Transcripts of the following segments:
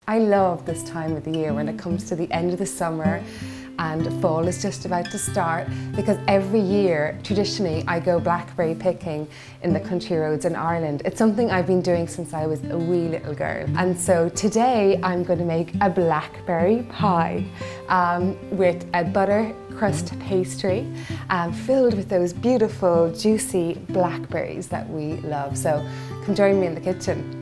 I love this time of the year when it comes to the end of the summer and fall is just about to start, because every year, traditionally, I go blackberry picking in the country roads in Ireland. It's something I've been doing since I was a wee little girl. And so today I'm going to make a blackberry pie with a butter crust pastry filled with those beautiful, juicy blackberries that we love. So come join me in the kitchen.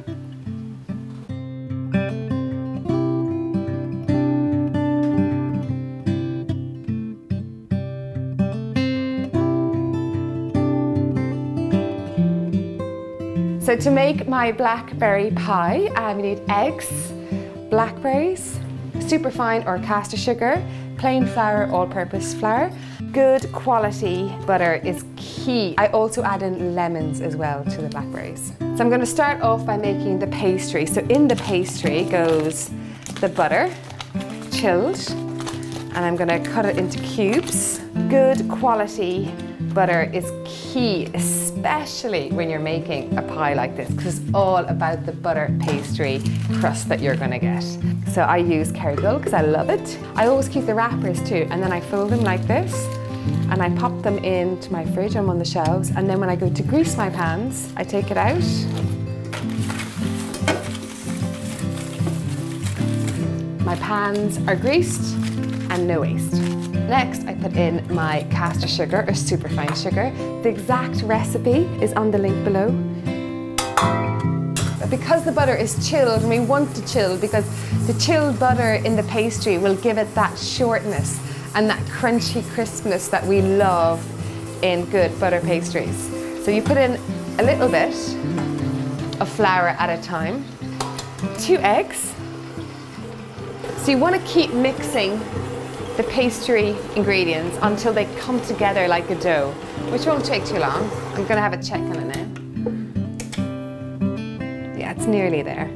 So to make my blackberry pie, we need eggs, blackberries, superfine or caster sugar, plain flour, all-purpose flour. Good quality butter is key. I also add in lemons as well to the blackberries. So I'm going to start off by making the pastry. So in the pastry goes the butter, chilled, and I'm going to cut it into cubes. Good quality butter is key, especially when you're making a pie like this, because it's all about the butter pastry crust that you're going to get. So I use Kerrygold because I love it. I always keep the wrappers too, and then I fold them like this and I pop them into my fridge. I'm on the shelves, and then when I go to grease my pans, I take it out. My pans are greased and no waste. Next, I put in my caster sugar or superfine sugar. The exact recipe is on the link below. But because the butter is chilled, and we want to chill because the chilled butter in the pastry will give it that shortness and that crunchy crispness that we love in good butter pastries. So you put in a little bit of flour at a time, 2 eggs. So you want to keep mixing the pastry ingredients until they come together like a dough, which won't take too long. I'm going to have a check on it now. Yeah, it's nearly there.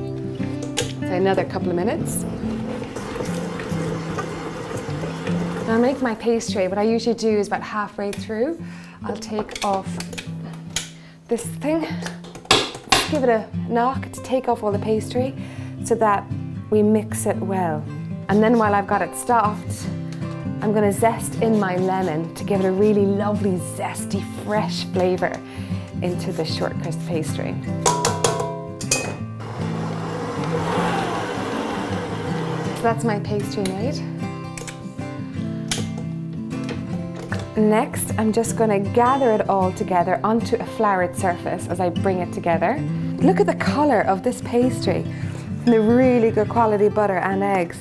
So another couple of minutes. Now I make my pastry. What I usually do is about halfway through, I'll take off this thing, give it a knock to take off all the pastry so that we mix it well. And then while I've got it stopped, I'm going to zest in my lemon to give it a really lovely, zesty, fresh flavour into the short crust pastry. So that's my pastry made. Next, I'm just going to gather it all together onto a floured surface as I bring it together. Look at the colour of this pastry, and the really good quality butter and eggs.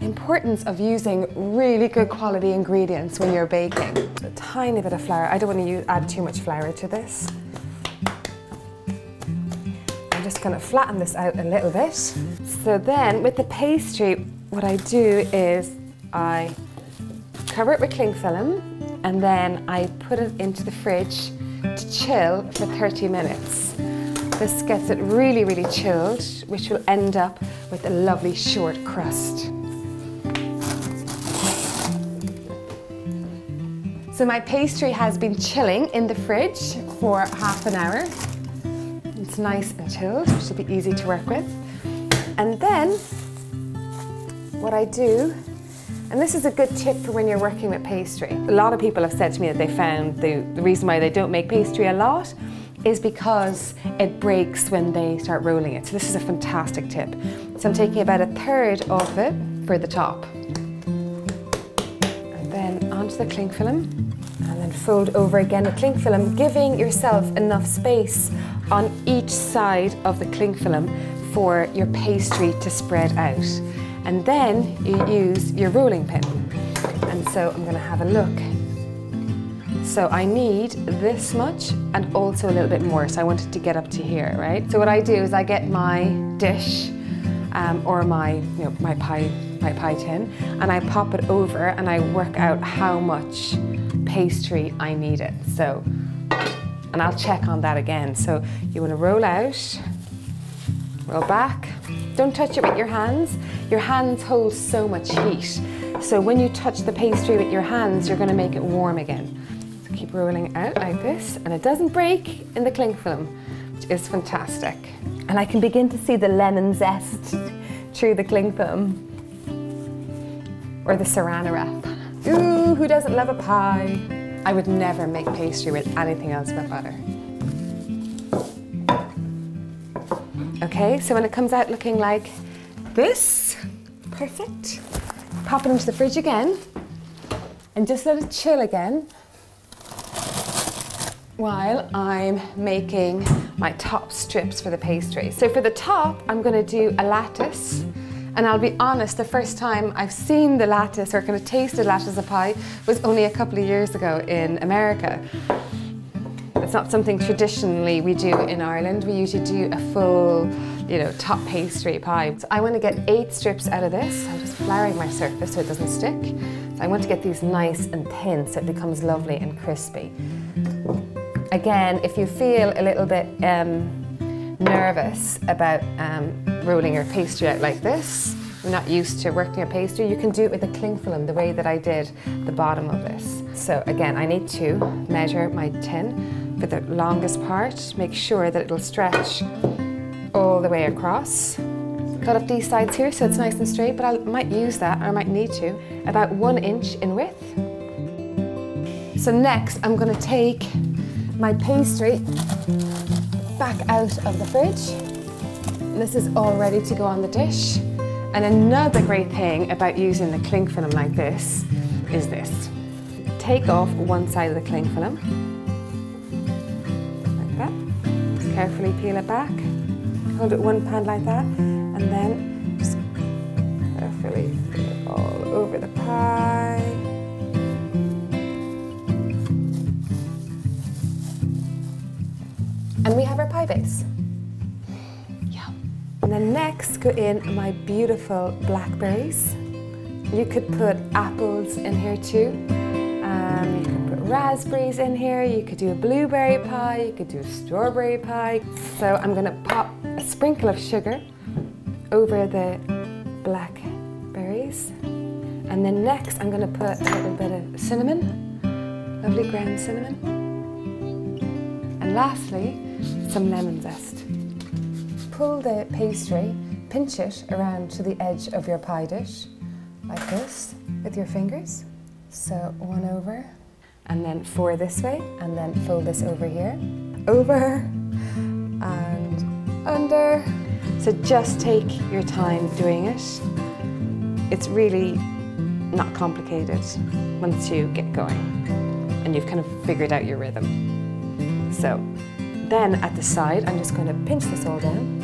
The importance of using really good quality ingredients when you're baking. A tiny bit of flour. I don't want to add too much flour to this. I'm just going to flatten this out a little bit. So then with the pastry, what I do is I cover it with cling film and then I put it into the fridge to chill for 30 minutes. This gets it really, really chilled, which will end up with a lovely short crust. So my pastry has been chilling in the fridge for half an hour. It's nice and chilled, which will be easy to work with. And then what I do, and this is a good tip for when you're working with pastry. A lot of people have said to me that they found the reason why they don't make pastry a lot is because it breaks when they start rolling it. So this is a fantastic tip. So I'm taking about 1/3 off it for the top. And then onto the cling film. And then fold over again with cling film, giving yourself enough space on each side of the cling film for your pastry to spread out. And then you use your rolling pin. And so I'm going to have a look. So I need this much and also a little bit more. So I want it to get up to here, right? So what I do is I get my dish or my pie tin, and I pop it over and I work out how much pastry I need it. So, and I'll check on that again. So you want to roll out, roll back. Don't touch it with your hands. Your hands hold so much heat. So when you touch the pastry with your hands, you're going to make it warm again. So keep rolling out like this, and it doesn't break in the cling film, which is fantastic. And I can begin to see the lemon zest through the cling film or the Saran wrap. Ooh, who doesn't love a pie? I would never make pastry with anything else but butter. Okay, so when it comes out looking like this, perfect. Pop it into the fridge again and just let it chill again while I'm making my top strips for the pastry. So for the top, I'm gonna do a lattice. And I'll be honest, the first time I've seen the lattice or kind of tasted lattice of pie was only a couple of years ago in America. It's not something traditionally we do in Ireland. We usually do a full, top pastry pie. So I want to get 8 strips out of this. I'm just flouring my surface so it doesn't stick. So I want to get these nice and thin so it becomes lovely and crispy. Again, if you feel a little bit nervous about rolling your pastry out like this, you're not used to working a pastry, you can do it with a cling film the way that I did the bottom of this. So again, I need to measure my tin for the longest part, make sure that it'll stretch all the way across. Cut up these sides here so it's nice and straight, but I might use that, or I might need to, about 1 inch in width. So next I'm going to take my pastry back out of the fridge. This is all ready to go on the dish. And another great thing about using the cling film like this is this. Take off one side of the cling film, like that. Just carefully peel it back. Hold it one pan like that, and then just carefully put it all over the pie. And we have our pie base. And then next go in my beautiful blackberries. You could put apples in here too. You could put raspberries in here. You could do a blueberry pie. You could do a strawberry pie. So I'm going to pop a sprinkle of sugar over the blackberries. And then next I'm going to put a little bit of cinnamon, lovely ground cinnamon. And lastly, some lemon zest. Pull the pastry, pinch it around to the edge of your pie dish, like this, with your fingers. So 1 over, and then 4 this way, and then fold this over here. Over, and under. So just take your time doing it. It's really not complicated once you get going, and you've kind of figured out your rhythm. So then at the side, I'm just going to pinch this all down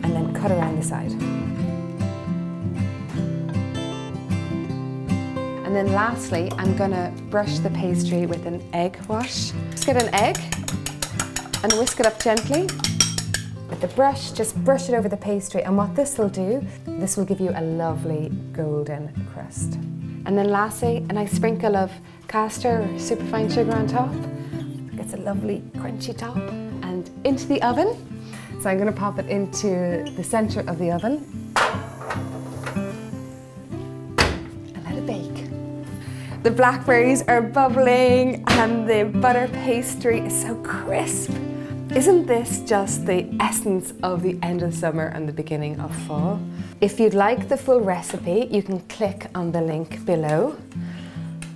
and then cut around the side. And then lastly, I'm going to brush the pastry with an egg wash. Just get an egg and whisk it up gently. With the brush, just brush it over the pastry, and what this will do, this will give you a lovely golden crust. And then lastly, a nice sprinkle of castor or superfine sugar on top. It's a lovely crunchy top, and into the oven. So I'm going to pop it into the center of the oven and let it bake. The blackberries are bubbling and the butter pastry is so crisp. Isn't this just the essence of the end of summer and the beginning of fall? If you'd like the full recipe, you can click on the link below.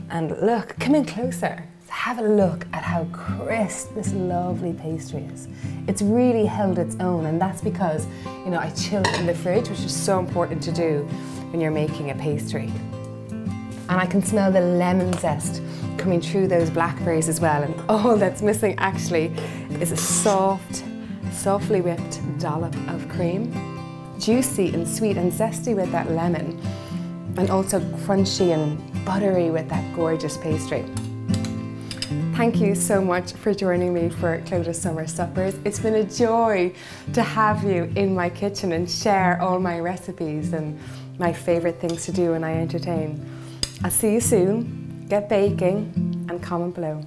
And look, come in closer. Have a look at how crisp this lovely pastry is. It's really held its own, and that's because, I chilled it in the fridge, which is so important to do when you're making a pastry. And I can smell the lemon zest coming through those blackberries as well, and all that's missing actually is a softly whipped dollop of cream. Juicy and sweet and zesty with that lemon, and also crunchy and buttery with that gorgeous pastry. Thank you so much for joining me for CLODAGH'S Summer Suppers. It's been a joy to have you in my kitchen and share all my recipes and my favourite things to do when I entertain. I'll see you soon. Get baking and comment below.